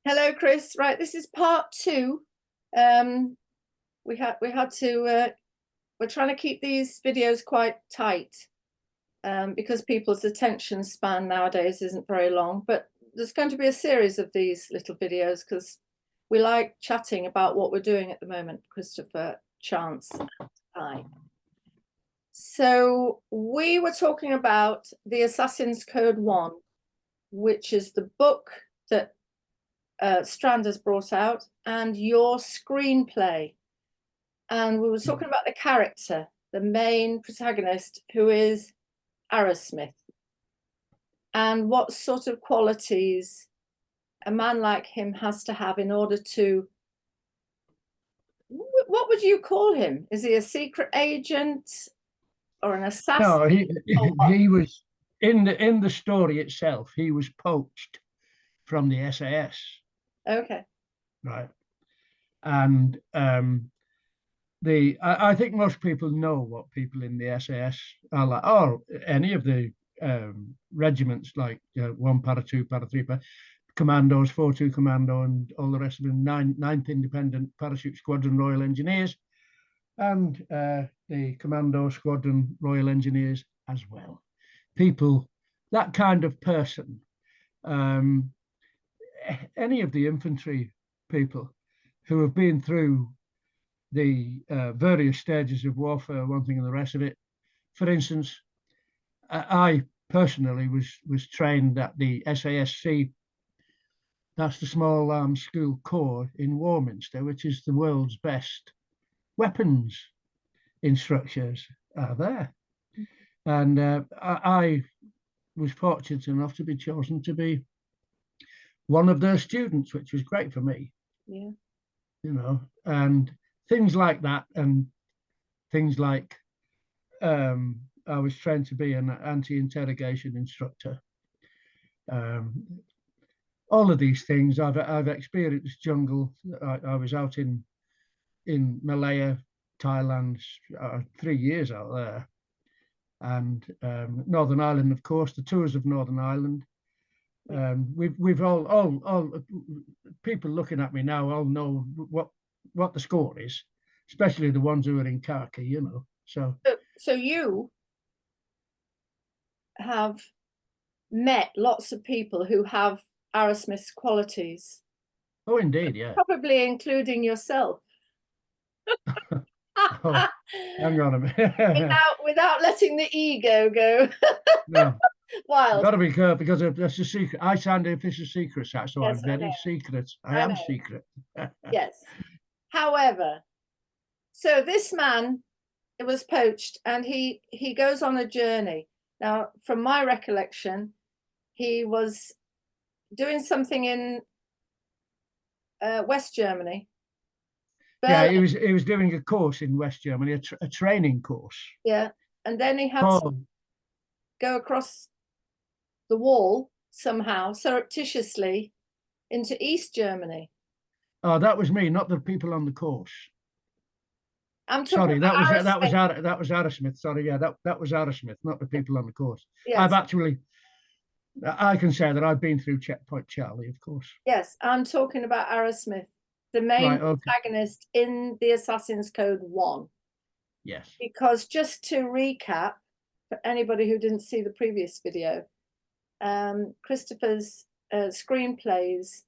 Hello, Chris. Right, this is part two. We had to. We're trying to keep these videos quite tight because people's attention span nowadays isn't very long. But there's going to be a series of these little videos because we like chatting about what we're doing at the moment. Christopher, Chance, and I. So we were talking about the Assassin's Code 1, which is the book that Strand has brought out, and your screenplay. And we were talking about the character, the main protagonist, who is Arrowsmith, and what sort of qualities a man like him has to have in order to, what would you call him? Is he a secret agent or an assassin? No, he was in the story itself. He was poached from the SAS. Okay. Right. And I think most people know what people in the SAS are like, or any of the regiments, like 1 para 2 para 3 para commandos, 4-2 commando, and all the rest of them, 9th Independent Parachute Squadron Royal Engineers, and the Commando Squadron Royal Engineers as well. People, that kind of person, any of the infantry people who have been through the various stages of warfare, one thing and the rest of it. For instance, I personally was trained at the SASC, that's the Small Arms School Corps in Warminster, which is the world's best weapons instructors are there. And I was fortunate enough to be chosen to be one of their students, which was great for me. Yeah. You know, and things like that, and things like I was trained to be an anti-interrogation instructor. All of these things I've experienced. Jungle. I was out in Malaya, Thailand, 3 years out there, and Northern Ireland, of course, the tours of Northern Ireland. We've all people looking at me now all know what the score is, especially the ones who are in khaki, you know. So you have met lots of people who have Arrowsmith's qualities. Oh, indeed, yeah. Probably including yourself. Oh, hang on a minute. without letting the ego go. No. Wild. I've got to be careful because that's a secret. I signed the official secrets act, so yes, I'm very secret. I am secret. Yes. However, so this man, it was poached, and he goes on a journey. Now, from my recollection, he was doing something in West Germany. Berlin. Yeah, he was doing a course in West Germany, a training course. Yeah, and then he had to go across the wall somehow, surreptitiously, into East Germany. Oh, that was me, not the people on the course. I'm sorry, that was Arrowsmith. Sorry, yeah, that was Arrowsmith, not the people on the course. Yes. I can say that I've been through Checkpoint Charlie, of course. Yes, I'm talking about Arrowsmith, the main protagonist in the Assassin's Code 1. Yes. Because just to recap, for anybody who didn't see the previous video, Christopher's screenplays,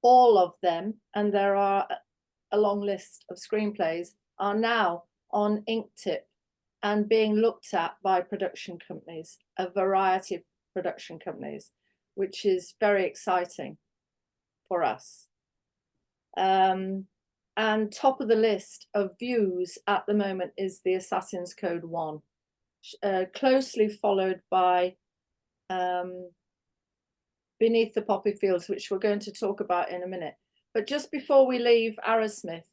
all of them, and there are a long list of screenplays, are now on InkTip and being looked at by production companies, a variety of production companies, which is very exciting for us. And top of the list of views at the moment is the Assassin's Code 1, closely followed by Beneath the Poppy Fields, which we're going to talk about in a minute. But just before we leave Arrowsmith,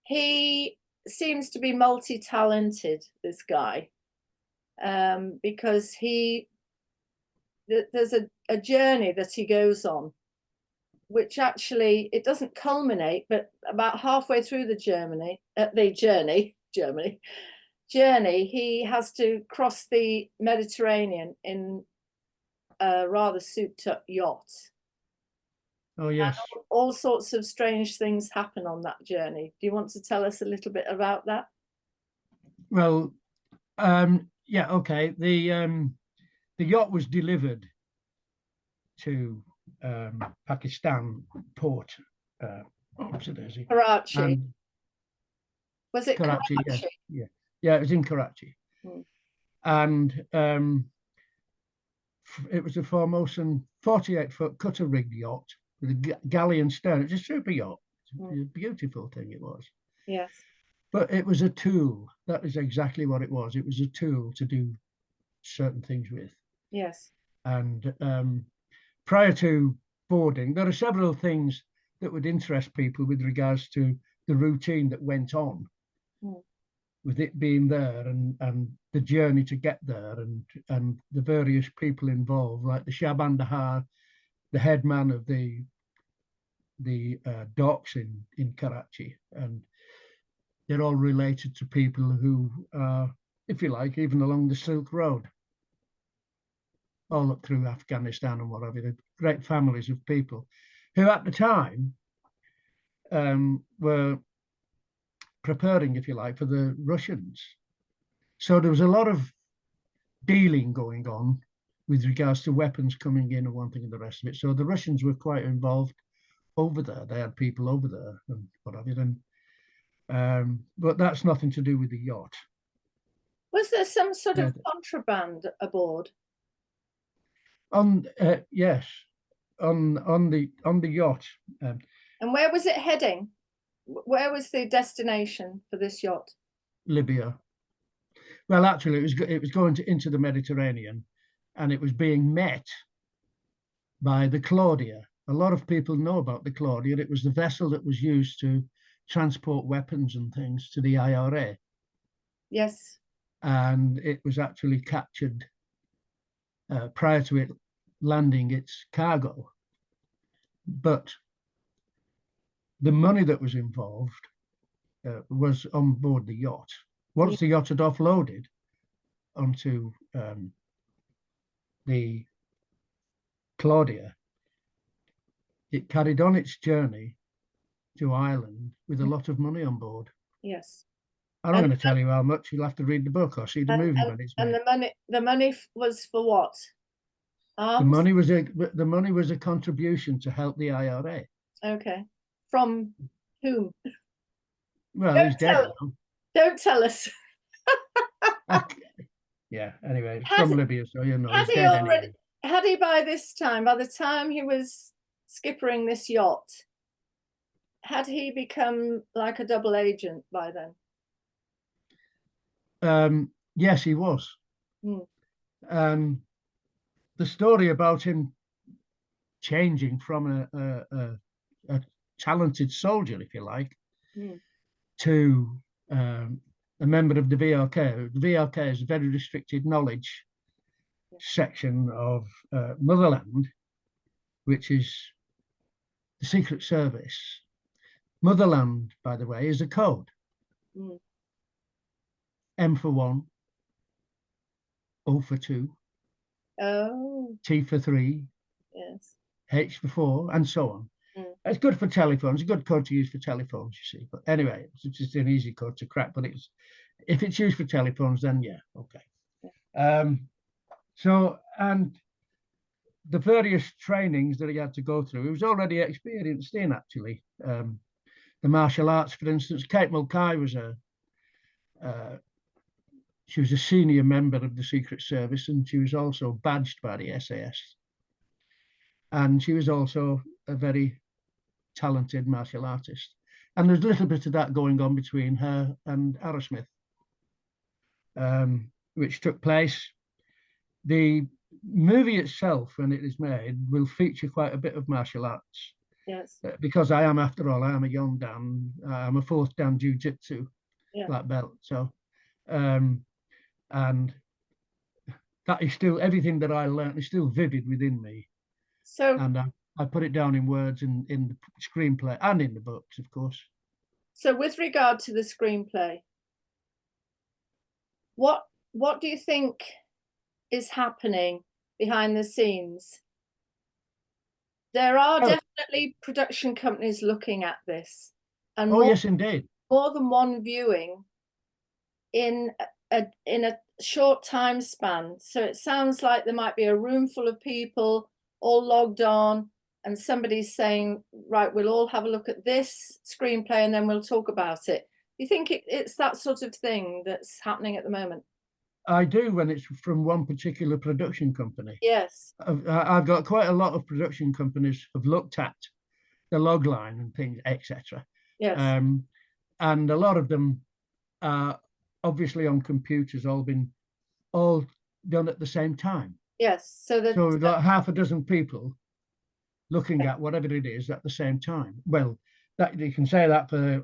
he seems to be multi-talented, this guy, because there's a journey that he goes on, which actually, it doesn't culminate, but about halfway through the journey, he has to cross the Mediterranean in a rather souped up yacht. Oh, yes. All sorts of strange things happen on that journey. Do you want to tell us a little bit about that? Well, yeah, okay. The yacht was delivered to Pakistan port. Karachi. And Was it Karachi, Karachi? yeah, it was in Karachi. Hmm. And it was a Formosan 48-foot cutter rigged yacht with a galley and stern. It's a super yacht. It's a beautiful thing it was. Yes. But it was a tool. That is exactly what it was. It was a tool to do certain things with. Yes. And prior to boarding, there are several things that would interest people with regards to the routine that went on with it being there, and the journey to get there, and the various people involved, like the Shabandahar, the head man of the docks in Karachi, and they're all related to people who are, if you like, even along the Silk Road, all up through Afghanistan and whatever. They're great families of people who at the time were preparing, if you like, for the Russians. So there was a lot of dealing going on with regards to weapons coming in and one thing and the rest of it. So the Russians were quite involved over there. They had people over there and what have you. But that's nothing to do with the yacht. Was there some sort of contraband aboard? Yes, on the yacht. And where was it heading? Where was the destination for this yacht? Libya. Well, actually, it was going into the Mediterranean, and it was being met by the Claudia. A lot of people know about the Claudia. It was the vessel that was used to transport weapons and things to the IRA. Yes. And it was actually captured prior to it landing its cargo. But the money that was involved was on board the yacht. Once the yacht had offloaded onto the Claudia, it carried on its journey to Ireland with a lot of money on board. Yes. I'm not going to tell you how much. You'll have to read the book or see the movie when it's made. And the money was for what? Arms? The money was a contribution to help the IRA. Okay. From whom? Well, he's dead. Don't tell us. Yeah, anyway, it's from Libya, so you know he's dead anyway. Had he by the time he was skippering this yacht, had he become like a double agent by then? Yes, he was. The story about him changing from a talented soldier, if you like, to a member of the VLK. The VLK is a very restricted knowledge section of Motherland, which is the Secret Service. Motherland, by the way, is a code. M for 1, O for 2, T for 3, yes, H for 4, and so on. It's good for telephones. It's a good code to use for telephones, you see. But anyway, it's just an easy code to crack. But if it's used for telephones, then yeah, okay. So, and the various trainings that he had to go through, he was already experienced in, actually. The martial arts, for instance. Kate Mulcahy was she was a senior member of the Secret Service, and she was also badged by the SAS. And she was also a very talented martial artist. And there's a little bit of that going on between her and Arrowsmith, which took place. The movie itself, when it is made, will feature quite a bit of martial arts. Yes. Because I am, after all, I am a young Dan. I'm a 4th Dan Jiu-Jitsu black belt. So, and that is still, everything that I learned is still vivid within me. So, and I put it down in words in the screenplay and in the books, of course. So with regard to the screenplay, what do you think is happening behind the scenes There are Well, definitely production companies looking at this, and oh yes, indeed. more than one viewing in a short time span. So it sounds like there might be a room full of people all logged on, and somebody's saying, right, we'll all have a look at this screenplay and then we'll talk about it. You think it's that sort of thing that's happening at the moment? I do, when it's from one particular production company. Yes. I've got quite a lot of production companies have looked at the log line and things, etc. Yes. And a lot of them are obviously on computers, all done at the same time. Yes. So we've got half a dozen people looking at whatever it is at the same time. Well, that you can say that for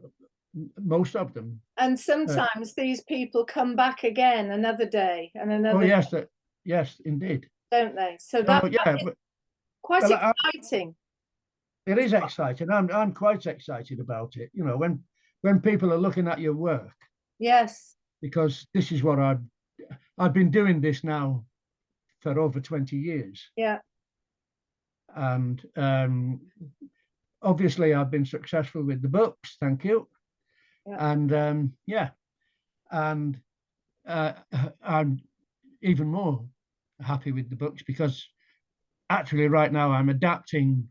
most of them. And sometimes these people come back again another day and another. Oh yes, yes, indeed. Don't they? So that quite exciting. It is exciting. I'm quite excited about it. You know, when people are looking at your work. Yes. Because this is what I've been doing this now for over 20 years. Yeah. And obviously I've been successful with the books, thank you. Yeah. And and I'm even more happy with the books, because actually right now I'm adapting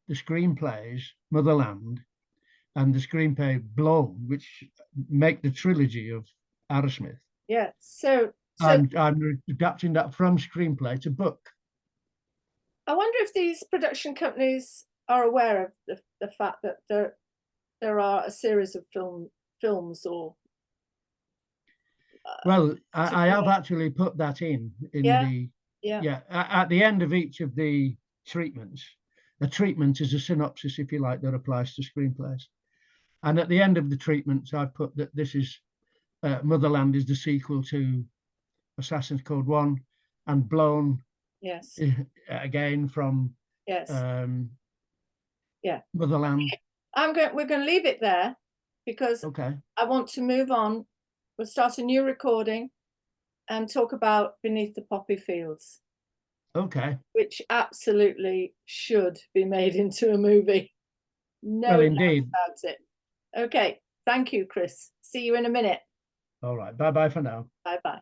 the screenplays Motherland and the screenplay Blown, which make the trilogy of Arrowsmith. Yeah, so I'm adapting that from screenplay to book. I wonder if these production companies are aware of the fact that there are a series of films or. Well, I have actually put that in at the end of each of the treatments. A treatment is a synopsis, if you like, that applies to screenplays. And at the end of the treatments, I've put that this is Motherland is the sequel to Assassin's Code 1, and Blown, yes, again from Motherland. We're going to leave it there, because I want to move on. We'll start a new recording and talk about Beneath the Poppy Fields. Okay. Which absolutely should be made into a movie. No doubt about it. Okay. Thank you, Chris. See you in a minute. All right. Bye-bye for now. Bye-bye.